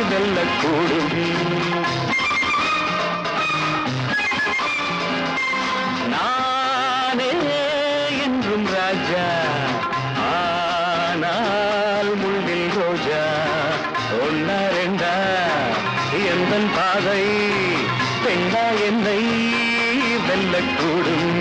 வெல்லக்கூடும். நானே என்றும் ராஜா, ஆனால் முள்ளில் ரோஜா. ஒன்னா ரெண்டா எந்தன் பாதை, பெண்ணா என்னை வெல்லக்கூடும்.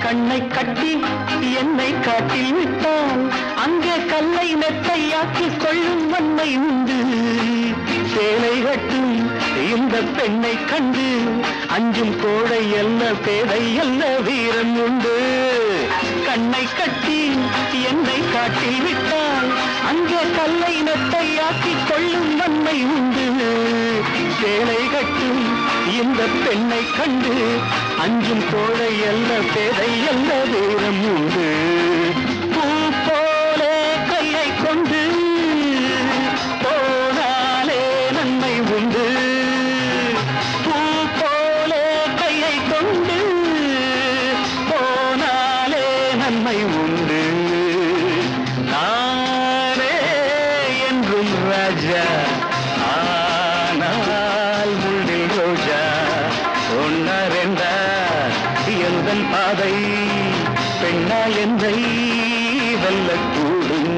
கண்ணை கட்டி என்னை காட்டில் விட்டால் அங்கே கல்லை நெத்தையாக்கிக் கொள்ளும் வன்மை உண்டு. சேலை கட்டும் இந்த பெண்ணை கண்டு அஞ்சும் கோடை அல்ல பேதை அல்ல வீரம் உண்டு. கண்ணை கட்டி என்னை காட்டில் விட்டால் அங்கே கல்லை நெத்தையாக்கிக் கொள்ளும் வன்மை உண்டு. சேலை கட்டும் இந்த பெண்ணை கண்டு அஞ்சும் கோழை அல்ல பேதை அல்ல வீரம் உண்டு. பூ போல கையை கொண்டு போனாலே நன்மை உண்டு. பூ போல கையை கொண்டு போனாலே நன்மை உண்டு. நானே என்றும் ராஜா, ஒன்னா ரெண்டா எந்தன் பாதை, பெண்ணா என்னை வெல்லக்கூடும்.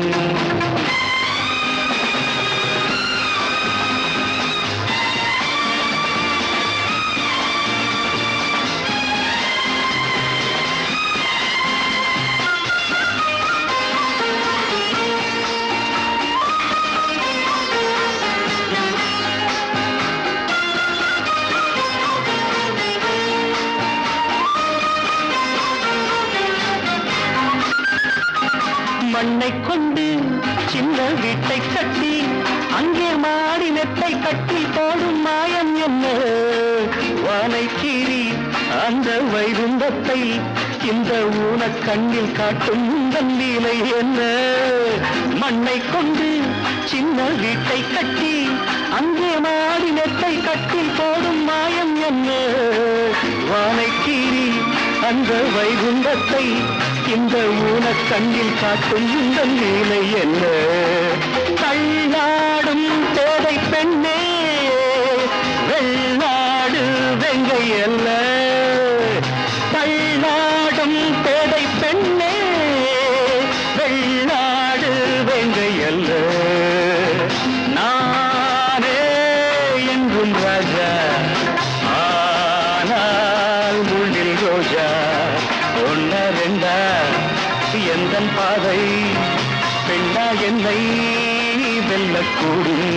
மண்ணை கொண்டு சின்ன வீட்டை கட்டி அங்கே மாடி நெத்தை கட்டி போடும் மாயம் என்ன? வானை கீறி அந்த வைகுந்தத்தை இந்த ஊனக் கண்ணில் காட்டும் உந்தன் லீலை என்ன? மண்ணை கொண்டு சின்ன வீட்டை கட்டி அங்கே மாடி நெத்தை கட்டி போடும் மாயம் என்ன? வானை கீறி அந்த வைகுந்தத்தை இந்த ஊனக் கண்ணில் காட்டும் இந்த லீலை என்ன? தள்ளாடும் தேவை பெண்ணே வெள்ளாடு வெங்கை அல்ல. தள்ளாடும் தேவை பெண்ணே வெள்ளாடு வெங்கை அல்ல. நானே என்றும் ராஜா, ஆனால் முள்ளில் ரோஜா. ஒன்னா ரெண்டா எந்தன் பாதை, பெண்ணா என்னை வெல்லக்கூடும்.